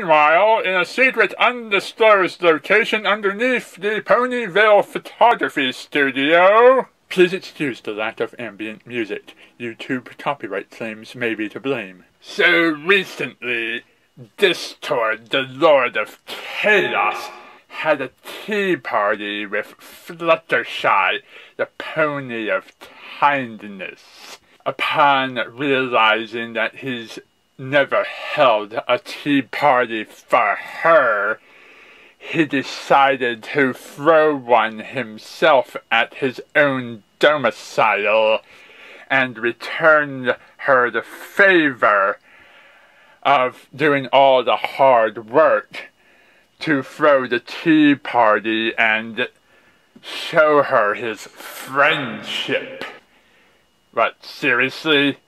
Meanwhile, in a secret, undisclosed location underneath the Ponyville Photography Studio. Please excuse the lack of ambient music. YouTube copyright claims may be to blame. So recently, Discord, the Lord of Chaos, had a tea party with Fluttershy, the pony of kindness. Upon realizing that he's never held a tea party for her, he decided to throw one himself at his own domicile and returned her the favor of doing all the hard work to throw the tea party and show her his friendship. But seriously?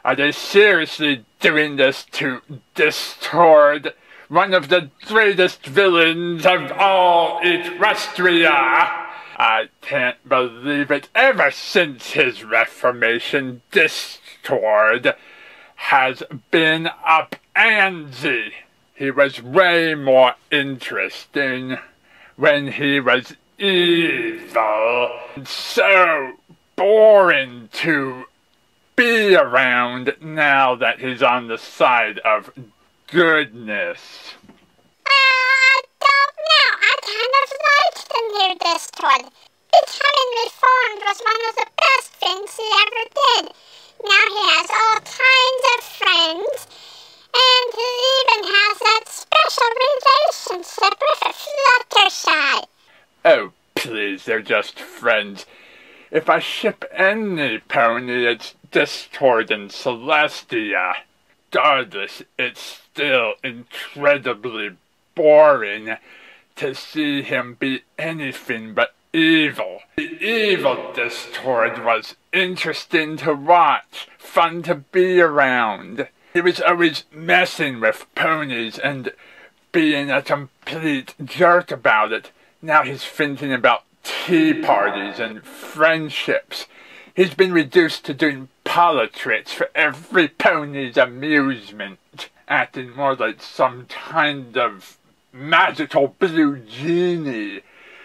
Are they seriously doing this to Discord, one of the greatest villains of all Equestria? I can't believe it. Ever since his reformation, Discord has been up-andsy. He was way more interesting when he was evil. So boring to be around now that he's on the side of goodness. I don't know. I kind of liked the new Discord. Becoming reformed was one of the best things he ever did. Now he has all kinds of friends, and he even has that special relationship with Fluttershy. Oh, please, they're just friends. If I ship any pony, it's Discord and Celestia. Regardless, it's still incredibly boring to see him be anything but evil. The evil Discord was interesting to watch, fun to be around. He was always messing with ponies and being a complete jerk about it. Now he's thinking about tea parties and friendships. He's been reduced to doing politics for every pony's amusement, acting more like some kind of magical blue genie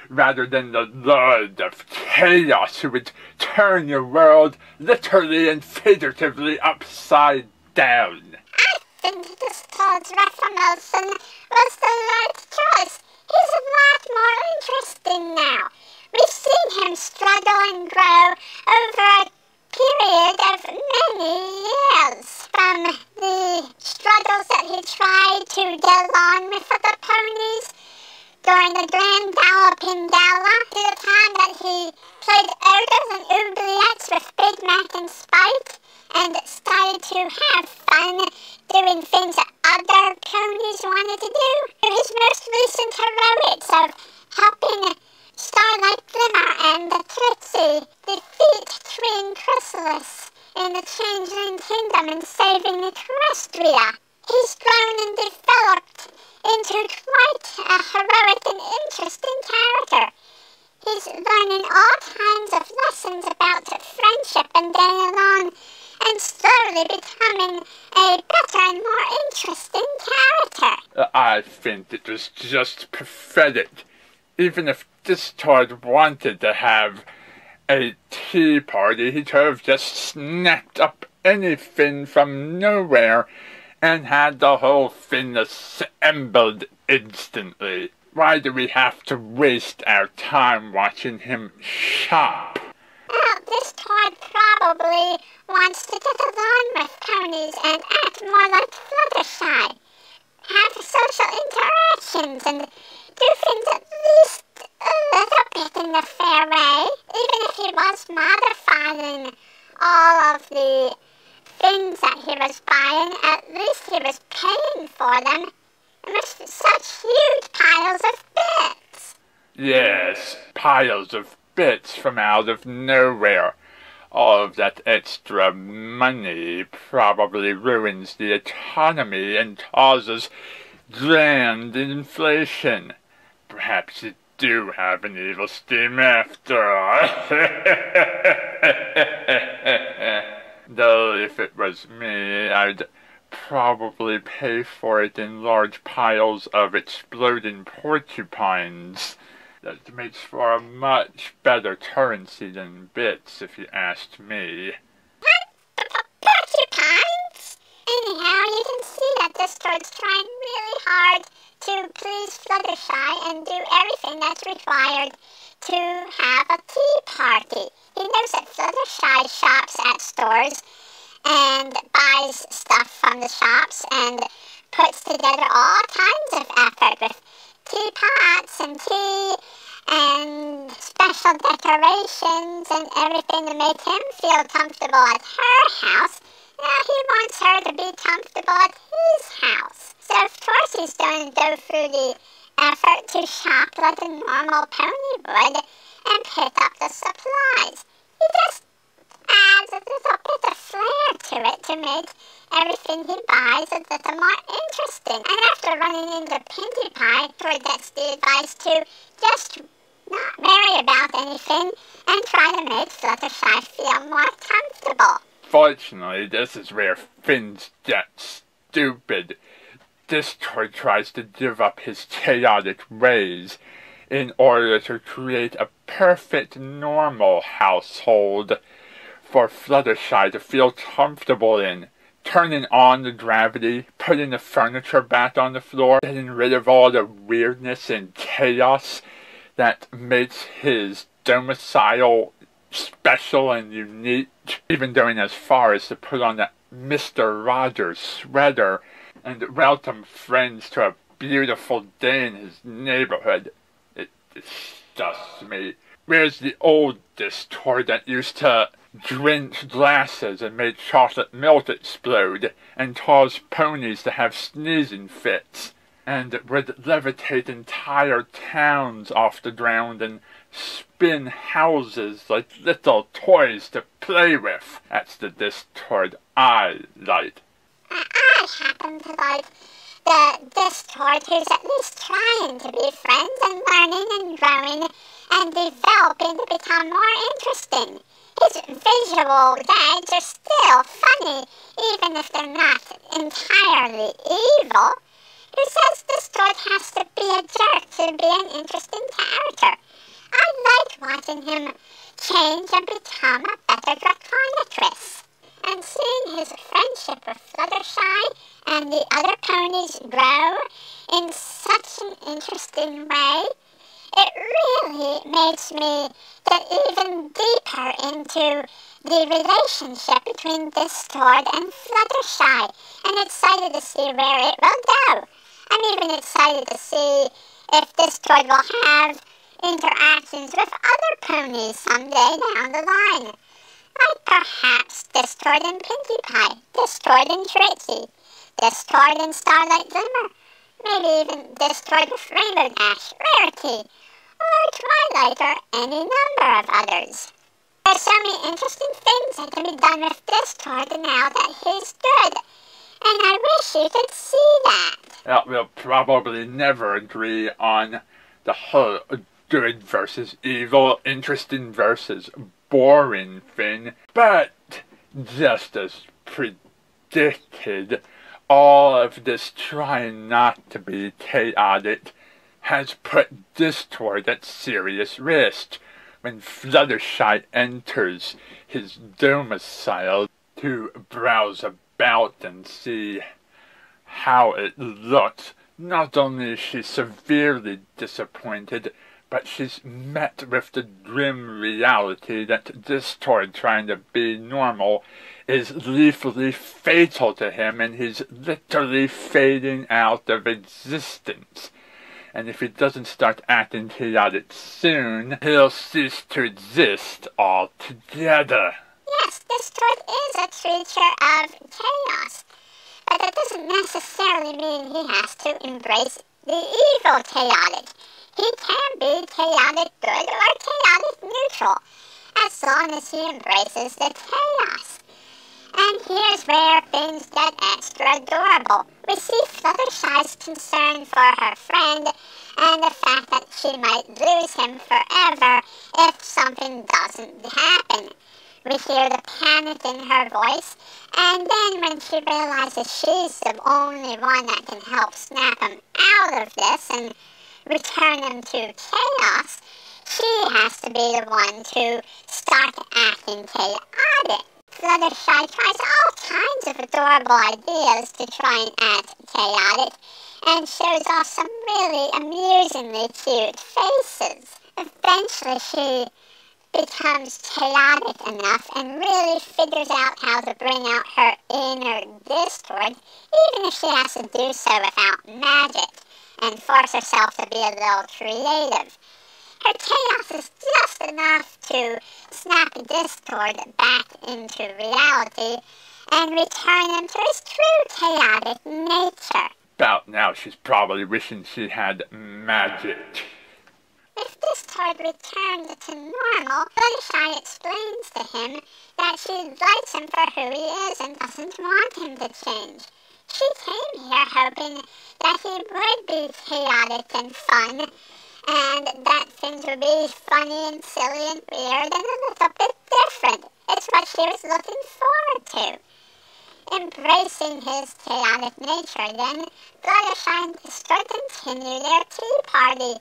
rather than the Lord of Chaos who would turn your world literally and figuratively upside down. I think Discord's reformation was the right choice. He's a lot more interesting now. We've seen him struggle and grow over a period of many years. From the struggles that he tried to get along with other ponies during the Grand Galloping Gala, to the time that he played ogres and oubliettes with Big Mac and Spike, and started to have fun doing things that other ponies wanted to do. To his most recent heroics of helping Starlight Glimmer and the Trixie defeat Twin Chrysalis in the Changeling Kingdom and saving Equestria. He's grown and developed into quite a heroic and interesting character. He's learning all kinds of lessons about friendship and getting along, and slowly becoming a better and more interesting character. I think it was just pathetic. Even if Discord wanted to have a tea party, he could have just snapped up anything from nowhere and had the whole thing assembled instantly. Why do we have to waste our time watching him shop? Well, Discord probably wants to get along with ponies and act more like Fluttershy. Have social interactions and do things at least a little bit in a fair way. Even if he was modifying all of the things that he was buying, at least he was paying for them. With such huge piles of bits. Yes, piles of bits from out of nowhere. All of that extra money probably ruins the economy and causes grand inflation. Perhaps you do have an evil scheme after all. Though if it was me, I'd probably pay for it in large piles of exploding porcupines. That makes for a much better currency than bits, if you asked me. Porcupines? Anyhow, you can see that this toad's trying really hard to please Fluttershy and do everything that's required to have a tea party. He knows that Fluttershy shops at stores and buys stuff from the shops and puts together all kinds of effort with teapots and tea and special decorations and everything to make him feel comfortable at her house. Now he wants her to be comfortable at his house. So of course he's going to go through the effort to shop like a normal pony would and pick up the supplies. He just adds a little bit of flair to it to make everything he buys a little more interesting. And after running into Pinkie Pie, Toad gets the advice to just not worry about anything and try to make Fluttershy feel more comfortable. Fortunately, this is where things get stupid. This toad tries to give up his chaotic ways in order to create a perfect normal household for Fluttershy to feel comfortable in. Turning on the gravity, putting the furniture back on the floor, getting rid of all the weirdness and chaos that makes his domicile special and unique, even going as far as to put on that Mr. Rogers sweater and welcome friends to a beautiful day in his neighborhood. It disgusts me. Where's the oldest toad that used to drench glasses and make chocolate milk explode and cause ponies to have sneezing fits and would levitate entire towns off the ground and spin houses like little toys to play with? That's the Discord I like. I happen to like the Discord who's at least trying to be friends and learning and growing and developing to become more interesting. His visual gags are still funny, even if they're not entirely evil. Who says Discord has to be a jerk to be an interesting character? I like watching him change and become a better Draconatress. And seeing his friendship with Fluttershy and the other ponies grow in such an interesting way, it really makes me get even deeper into the relationship between Discord and Fluttershy, and excited to see where it will go. I'm even excited to see if Discord will have interactions with other ponies someday down the line. Like perhaps Discord and Pinkie Pie, Discord and Trixie, Discord and Starlight Glimmer, maybe even Discord with Rainbow Dash, Rarity, or Twilight, or any number of others. There's so many interesting things that can be done with Discord now that he's good, and I wish you could see that. Well, we'll probably never agree on the whole good versus evil, interesting versus boring thing, but just as predicted, all of this trying not to be chaotic has put Discord at serious risk when Fluttershy enters his domicile to browse about and see how it looks. Not only is she severely disappointed, but she's met with the grim reality that Discord trying to be normal is lethally fatal to him, and he's literally fading out of existence. And if he doesn't start acting chaotic soon, he'll cease to exist altogether. Yes, Discord is a creature of chaos, but that doesn't necessarily mean he has to embrace the evil chaotic. He can be chaotic good or chaotic neutral, as long as he embraces the chaos. And here's where things get extra adorable. We see Fluttershy's concern for her friend, and the fact that she might lose him forever if something doesn't happen. We hear the panic in her voice, and then when she realizes she's the only one that can help snap him out of this and return him to chaos, she has to be the one to start acting chaotic. Fluttershy tries all kinds of adorable ideas to try and act chaotic, and shows off some really amusingly cute faces. Eventually she becomes chaotic enough and really figures out how to bring out her inner Discord, even if she has to do so without magic, and force herself to be a little creative. Her chaos is just enough to snap Discord back into reality and return him to his true chaotic nature. About now she's probably wishing she had magic. If Discord returned to normal, Fluttershy explains to him that she likes him for who he is and doesn't want him to change. She came here hoping that he would be chaotic and fun, and that things would be funny and silly and weird and a little bit different. It's what she was looking forward to. Embracing his chaotic nature, then, Fluttershy and Discord continue their tea party,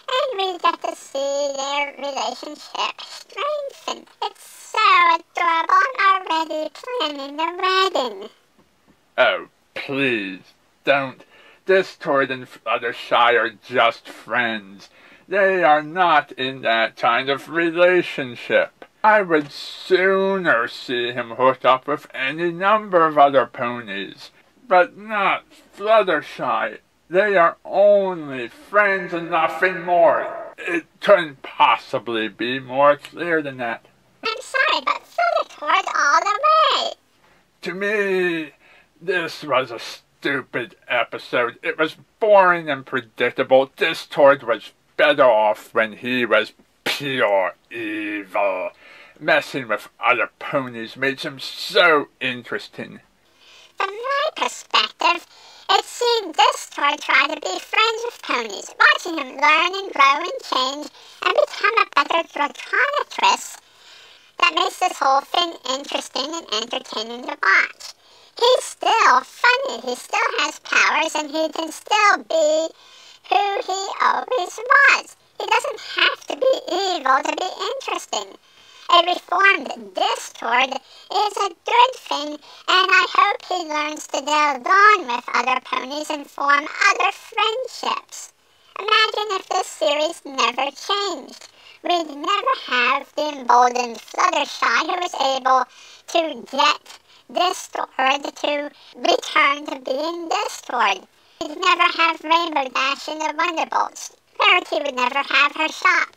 and we get to see their relationship strengthen. It's so adorable. I'm already planning the wedding. Oh, please, don't. Discord and Fluttershy are just friends. They are not in that kind of relationship. I would sooner see him hooked up with any number of other ponies, but not Fluttershy. They are only friends and nothing more. It couldn't possibly be more clear than that. I'm sorry, but Fluttershy all the way. To me, this was a stupid episode. It was boring and predictable. Discord was better off when he was pure evil. Messing with other ponies made him so interesting. From my perspective, it's seeing Discord try to be friends with ponies, watching him learn and grow and change and become a better Draconatress that makes this whole thing interesting and entertaining to watch. He's still funny, he still has powers, and he can still be who he always was. He doesn't have to be evil to be interesting. A reformed Discord is a good thing, and I hope he learns to get along with other ponies and form other friendships. Imagine if this series never changed. We'd never have the emboldened Fluttershy who was able to get Discord to return to being Discord. We'd never have Rainbow Dash in the Wonderbolts. Rarity would never have her shop.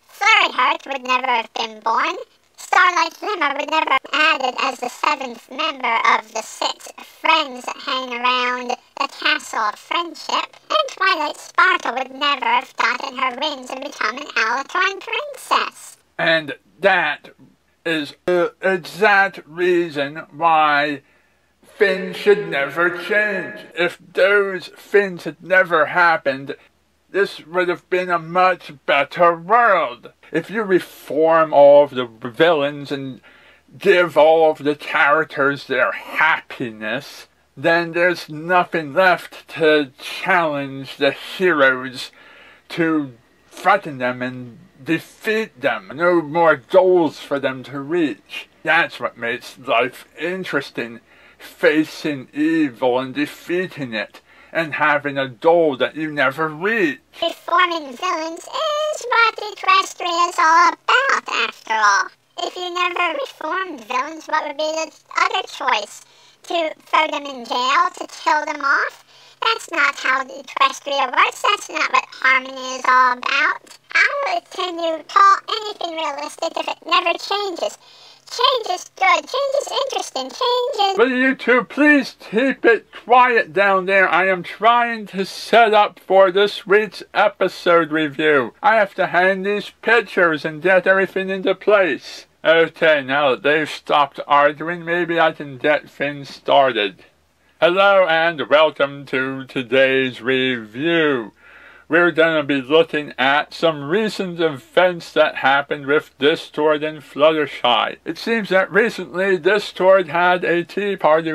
Flurry Heart would never have been born. Starlight Glimmer would never have added as the 7th member of the 6 friends that hang around the Castle of Friendship. And Twilight Sparkle would never have gotten her wings and become an Alatorn princess. And that is the exact reason why things should never change. If those things had never happened, this would have been a much better world. If you reform all of the villains and give all of the characters their happiness, then there's nothing left to challenge the heroes, to threaten them and defeat them. No more goals for them to reach. That's what makes life interesting. Facing evil and defeating it, and having a goal that you never reach. Reforming villains is what Equestria is all about, after all. If you never reformed villains, what would be the other choice? To throw them in jail? To kill them off? That's not how Equestria works. That's not what Harmony is all about. How can you call anything realistic if it never changes? Change is good, change is interesting, change is... Will you two please keep it quiet down there? I am trying to set up for this week's episode review. I have to hang these pictures and get everything into place. Okay, now that they've stopped arguing, maybe I can get things started. Hello and welcome to today's review. we're going to be looking at some recent events that happened with Discord and Fluttershy. It seems that recently Discord had a Tea Party